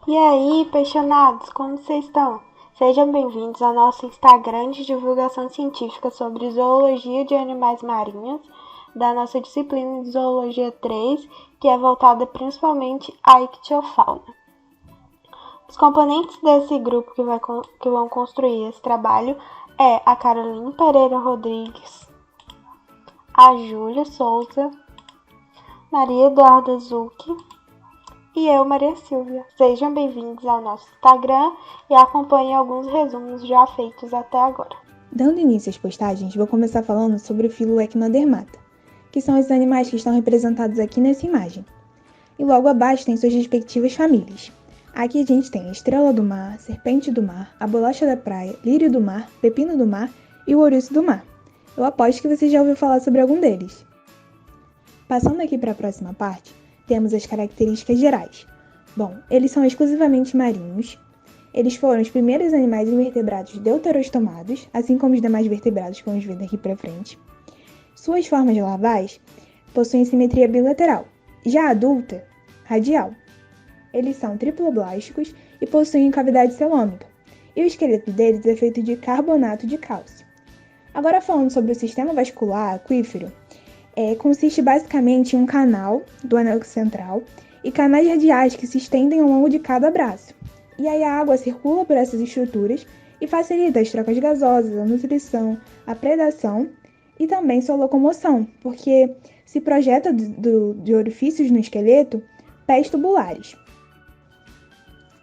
E aí, apaixonados, como vocês estão? Sejam bem-vindos ao nosso Instagram de divulgação científica sobre zoologia de animais marinhos, da nossa disciplina de Zoologia 3, que é voltada principalmente à ictiofauna. Os componentes desse grupo que vão construir esse trabalho é a Caroline Pereira Rodrigues, a Júlia Souza, Maria Eduarda Zucchi e eu, Maria Silvia. Sejam bem-vindos ao nosso Instagram e acompanhem alguns resumos já feitos até agora. Dando início às postagens, vou começar falando sobre o filo Echinodermata, que são os animais que estão representados aqui nessa imagem. E logo abaixo tem suas respectivas famílias. Aqui a gente tem a estrela do mar, serpente do mar, a bolacha da praia, lírio do mar, pepino do mar e o ouriço do mar. Eu aposto que você já ouviu falar sobre algum deles. Passando aqui para a próxima parte, temos as características gerais. Bom, eles são exclusivamente marinhos. Eles foram os primeiros animais invertebrados deuterostomados, assim como os demais vertebrados que vamos ver daqui para frente. Suas formas larvais possuem simetria bilateral, já a adulta, radial. Eles são triploblásticos e possuem cavidade celômica, e o esqueleto deles é feito de carbonato de cálcio. Agora falando sobre o sistema vascular aquífero, consiste basicamente em um canal do anel central e canais radiais que se estendem ao longo de cada braço. E aí a água circula por essas estruturas e facilita as trocas gasosas, a nutrição, a predação e também sua locomoção, porque se projeta de orifícios no esqueleto pés tubulares.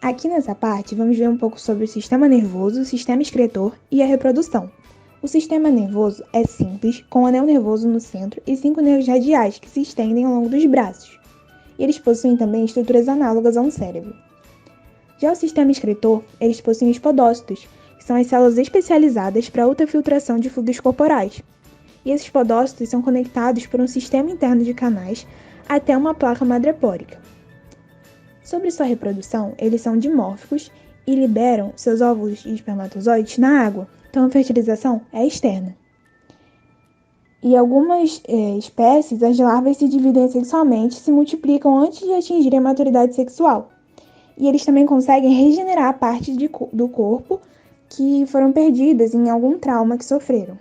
Aqui nessa parte, vamos ver um pouco sobre o sistema nervoso, o sistema excretor e a reprodução. O sistema nervoso é simples, com o anel nervoso no centro e 5 nervos radiais que se estendem ao longo dos braços. E eles possuem também estruturas análogas a um cérebro. Já o sistema excretor, eles possuem os podócitos, que são as células especializadas para a ultrafiltração de fluidos corporais. E esses podócitos são conectados por um sistema interno de canais até uma placa madrepórica. Sobre sua reprodução, eles são dimórficos e liberam seus óvulos e espermatozoides na água, então a fertilização é externa. E algumas espécies, as larvas se dividem sexualmente e se multiplicam antes de atingirem a maturidade sexual. E eles também conseguem regenerar partes do corpo que foram perdidas em algum trauma que sofreram.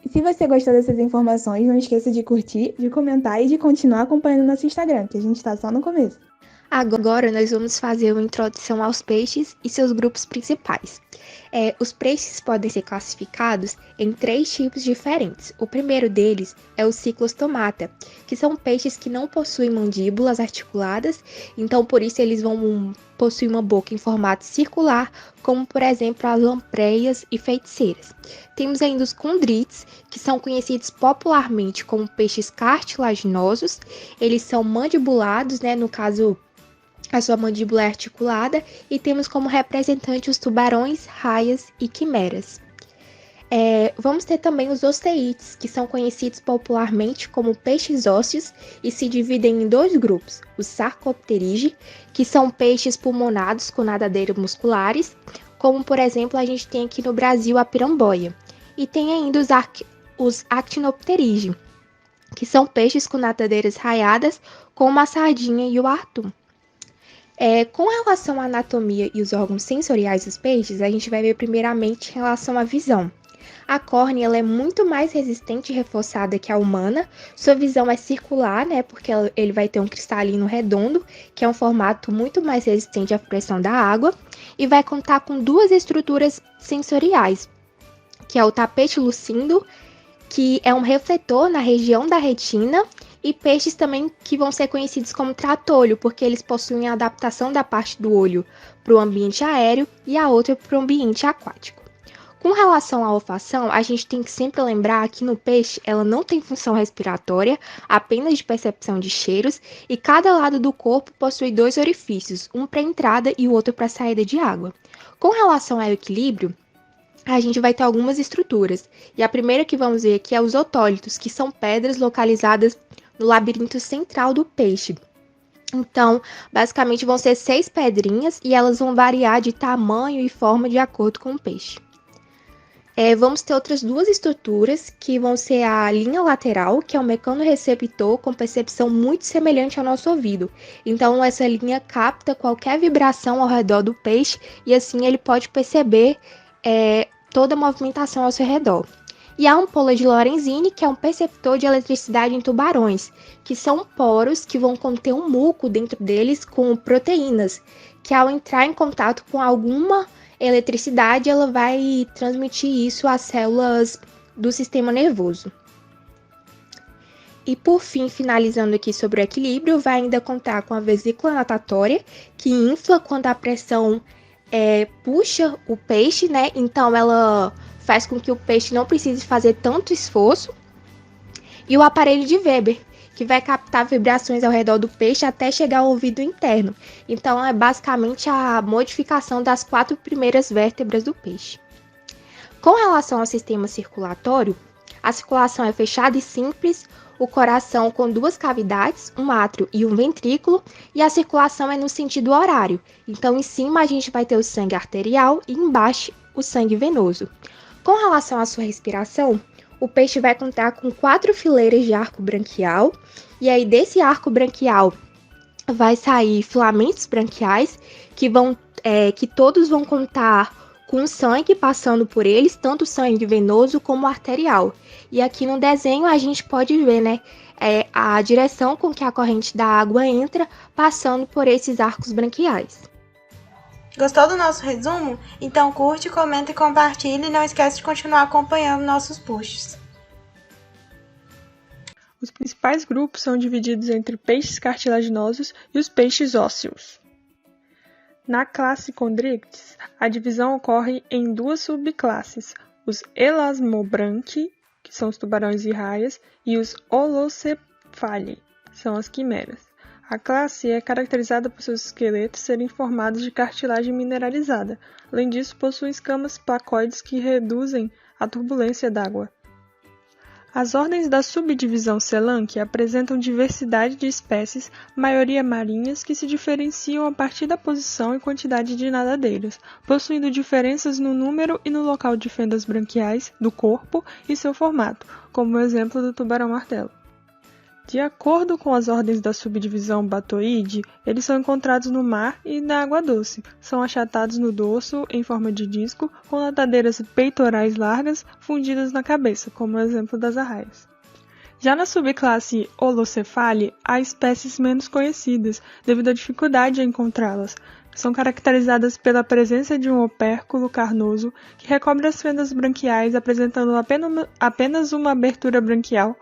E se você gostou dessas informações, não esqueça de curtir, de comentar e de continuar acompanhando nosso Instagram, que a gente está só no começo. Agora nós vamos fazer uma introdução aos peixes e seus grupos principais. Os peixes podem ser classificados em 3 tipos diferentes. O primeiro deles é o ciclostomata, que são peixes que não possuem mandíbulas articuladas, então por isso eles vão possuir uma boca em formato circular, como por exemplo as lampreias e feiticeiras. Temos ainda os condrites, que são conhecidos popularmente como peixes cartilaginosos. Eles são mandibulados, no caso a sua mandíbula é articulada, e temos como representante os tubarões, raias e quimeras. Vamos ter também os osteites, que são conhecidos popularmente como peixes ósseos e se dividem em 2 grupos, os sarcopterige, que são peixes pulmonados com nadadeiras musculares, como por exemplo a gente tem aqui no Brasil a piramboia, e tem ainda os actinopterige, que são peixes com nadadeiras raiadas, como a sardinha e o atum. Com relação à anatomia e os órgãos sensoriais dos peixes, a gente vai ver primeiramente em relação à visão. A córnea ela é muito mais resistente e reforçada que a humana. Sua visão é circular, porque ele vai ter um cristalino redondo, que é um formato muito mais resistente à pressão da água, e vai contar com 2 estruturas sensoriais, que é o tapete lucindo, que é um refletor na região da retina, e peixes também que vão ser conhecidos como tratolho, porque eles possuem a adaptação da parte do olho para o ambiente aéreo e a outra para o ambiente aquático. Com relação à olfação, a gente tem que sempre lembrar que no peixe ela não tem função respiratória, apenas de percepção de cheiros, e cada lado do corpo possui 2 orifícios, um para entrada e o outro para saída de água. Com relação ao equilíbrio, a gente vai ter algumas estruturas, e a primeira que vamos ver aqui é os otólitos, que são pedras localizadas no labirinto central do peixe. Então, basicamente vão ser 6 pedrinhas e elas vão variar de tamanho e forma de acordo com o peixe. Vamos ter outras duas estruturas, que vão ser a linha lateral, que é um mecanorreceptor com percepção muito semelhante ao nosso ouvido. Então, essa linha capta qualquer vibração ao redor do peixe e assim ele pode perceber toda a movimentação ao seu redor. E a ampola de Lorenzini, que é um perceptor de eletricidade em tubarões, que são poros que vão conter um muco dentro deles com proteínas, que ao entrar em contato com alguma eletricidade, ela vai transmitir isso às células do sistema nervoso. E por fim, finalizando aqui sobre o equilíbrio, vai ainda contar com a vesícula natatória, que infla quando a pressão puxa o peixe, né? Então ela faz com que o peixe não precise fazer tanto esforço. E o aparelho de Weber, que vai captar vibrações ao redor do peixe até chegar ao ouvido interno. Então, é basicamente a modificação das 4 primeiras vértebras do peixe. Com relação ao sistema circulatório, a circulação é fechada e simples, o coração com 2 cavidades, um átrio e um ventrículo, e a circulação é no sentido horário. Então, em cima a gente vai ter o sangue arterial e embaixo o sangue venoso. Com relação à sua respiração, o peixe vai contar com 4 fileiras de arco branquial, e aí desse arco branquial vai sair filamentos branquiais, que todos vão contar com sangue passando por eles, tanto sangue venoso como arterial. E aqui no desenho a gente pode ver, né, a direção com que a corrente da água entra, passando por esses arcos branquiais. Gostou do nosso resumo? Então curte, comenta e compartilha e não esquece de continuar acompanhando nossos posts. Os principais grupos são divididos entre peixes cartilaginosos e os peixes ósseos. Na classe Chondrichthyes, a divisão ocorre em 2 subclasses, os Elasmobranchi, que são os tubarões e raias, e os Holocephali, que são as quimeras. A classe é caracterizada por seus esqueletos serem formados de cartilagem mineralizada. Além disso, possui escamas placoides que reduzem a turbulência d'água. As ordens da subdivisão Celanque apresentam diversidade de espécies, maioria marinhas, que se diferenciam a partir da posição e quantidade de nadadeiras, possuindo diferenças no número e no local de fendas branquiais do corpo e seu formato, como o exemplo do tubarão-martelo. De acordo com as ordens da subdivisão Batoide, eles são encontrados no mar e na água doce. São achatados no dorso em forma de disco, com nadadeiras peitorais largas fundidas na cabeça, como o exemplo das arraias. Já na subclasse Holocephali, há espécies menos conhecidas, devido à dificuldade em encontrá-las. São caracterizadas pela presença de um opérculo carnoso que recobre as fendas branquiais, apresentando apenas uma abertura branquial.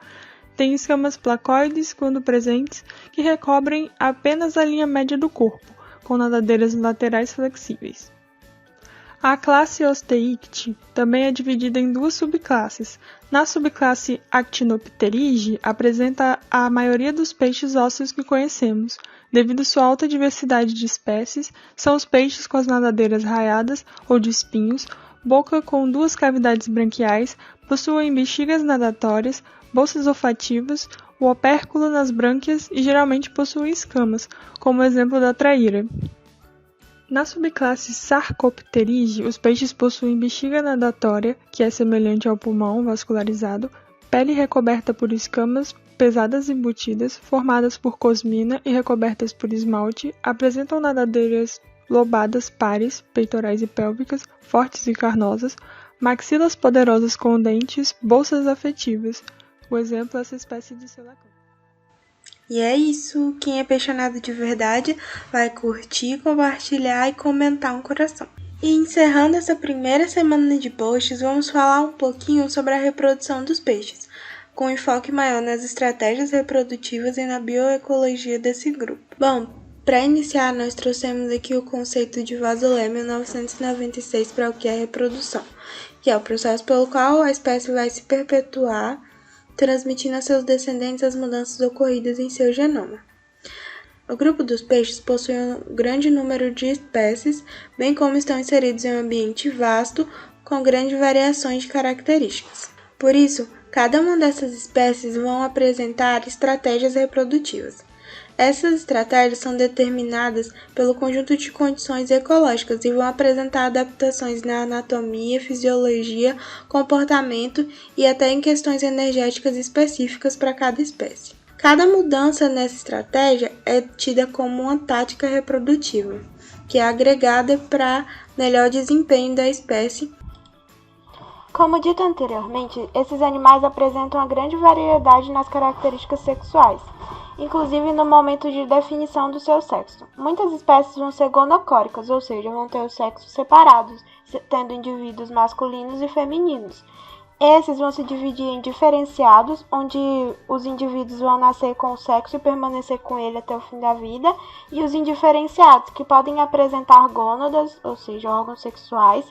Tem escamas placoides, quando presentes, que recobrem apenas a linha média do corpo, com nadadeiras laterais flexíveis. A classe Osteichthyes também é dividida em 2 subclasses. Na subclasse Actinopterygii, apresenta a maioria dos peixes ósseos que conhecemos. Devido à sua alta diversidade de espécies, são os peixes com as nadadeiras raiadas ou de espinhos, boca com 2 cavidades branquiais, possuem bexigas nadatórias, bolsas olfativas, o opérculo nas brânquias e geralmente possuem escamas, como o exemplo da traíra. Na subclasse Sarcopterygii, os peixes possuem bexiga nadatória, que é semelhante ao pulmão vascularizado, pele recoberta por escamas pesadas embutidas, formadas por cosmina e recobertas por esmalte, apresentam nadadeiras lobadas pares, peitorais e pélvicas, fortes e carnosas, maxilas poderosas com dentes, bolsas afetivas. O exemplo é essa espécie de selacão. E é isso. Quem é apaixonado de verdade vai curtir, compartilhar e comentar um coração. E encerrando essa primeira semana de posts, vamos falar um pouquinho sobre a reprodução dos peixes, com enfoque maior nas estratégias reprodutivas e na bioecologia desse grupo. Bom, para iniciar, nós trouxemos aqui o conceito de Vazolé 1996 para o que é reprodução, que é o processo pelo qual a espécie vai se perpetuar, transmitindo a seus descendentes as mudanças ocorridas em seu genoma. O grupo dos peixes possui um grande número de espécies, bem como estão inseridos em um ambiente vasto, com grandes variações de características. Por isso, cada uma dessas espécies vão apresentar estratégias reprodutivas. Essas estratégias são determinadas pelo conjunto de condições ecológicas e vão apresentar adaptações na anatomia, fisiologia, comportamento e até em questões energéticas específicas para cada espécie. Cada mudança nessa estratégia é tida como uma tática reprodutiva, que é agregada para melhor desempenho da espécie. Como dito anteriormente, esses animais apresentam uma grande variedade nas características sexuais, inclusive no momento de definição do seu sexo. Muitas espécies vão ser gonocóricas, ou seja, vão ter os sexos separados, tendo indivíduos masculinos e femininos. Esses vão se dividir em diferenciados, onde os indivíduos vão nascer com o sexo e permanecer com ele até o fim da vida, e os indiferenciados, que podem apresentar gônadas, ou seja, órgãos sexuais,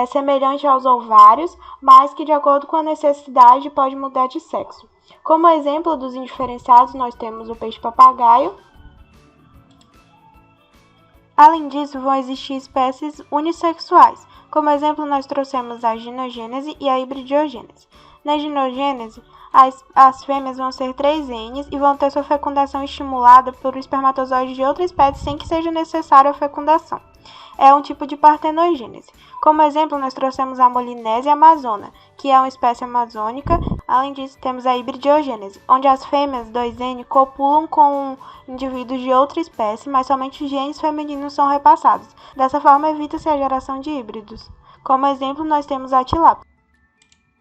semelhantes aos ovários, mas que, de acordo com a necessidade, pode mudar de sexo. Como exemplo dos indiferenciados, nós temos o peixe-papagaio. Além disso, vão existir espécies unissexuais. Como exemplo, nós trouxemos a ginogênese e a hibridiogênese. Na ginogênese, as fêmeas vão ser 3Ns e vão ter sua fecundação estimulada por espermatozoide de outra espécie sem que seja necessária a fecundação. É um tipo de partenogênese. Como exemplo, nós trouxemos a Molinésia amazona, que é uma espécie amazônica. Além disso, temos a hibridiogênese, onde as fêmeas 2N copulam com indivíduos de outra espécie, mas somente genes femininos são repassados. Dessa forma, evita-se a geração de híbridos. Como exemplo, nós temos a tilápia.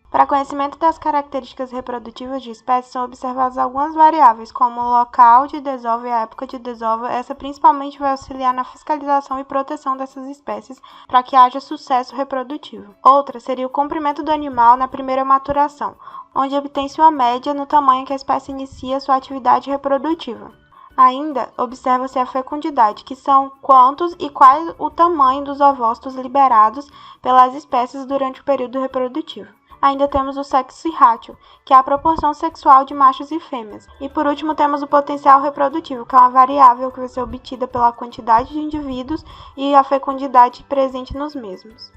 Para conhecimento das características reprodutivas de espécies, são observadas algumas variáveis, como o local de desova e a época de desova. Essa principalmente vai auxiliar na fiscalização e proteção dessas espécies para que haja sucesso reprodutivo. Outra seria o comprimento do animal na primeira maturação, onde obtém-se uma média no tamanho que a espécie inicia sua atividade reprodutiva. Ainda observa-se a fecundidade, que são quantos e qual o tamanho dos ovócitos liberados pelas espécies durante o período reprodutivo. Ainda temos o sexo ratio, que é a proporção sexual de machos e fêmeas. E por último temos o potencial reprodutivo, que é uma variável que vai ser obtida pela quantidade de indivíduos e a fecundidade presente nos mesmos.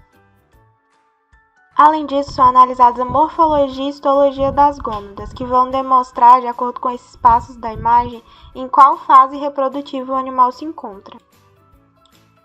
Além disso, são analisadas a morfologia e histologia das gônadas, que vão demonstrar, de acordo com esses passos da imagem, em qual fase reprodutiva o animal se encontra.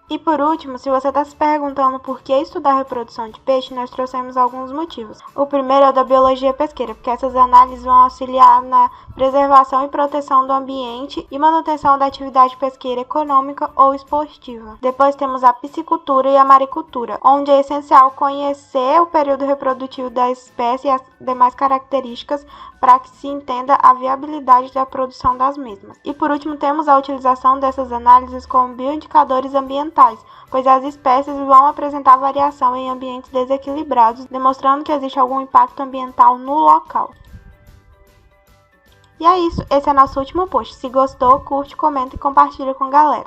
E por último, se você está se perguntando por que estudar a reprodução de peixe, nós trouxemos alguns motivos. O primeiro é o da biologia pesqueira, porque essas análises vão auxiliar na preservação e proteção do ambiente e manutenção da atividade pesqueira econômica ou esportiva. Depois temos a piscicultura e a maricultura, onde é essencial conhecer o período reprodutivo da espécie e as demais características para que se entenda a viabilidade da produção das mesmas. E por último, temos a utilização dessas análises como bioindicadores ambientais, pois as espécies vão apresentar variação em ambientes desequilibrados, demonstrando que existe algum impacto ambiental no local. E é isso, esse é nosso último post. Se gostou, curte, comenta e compartilha com a galera.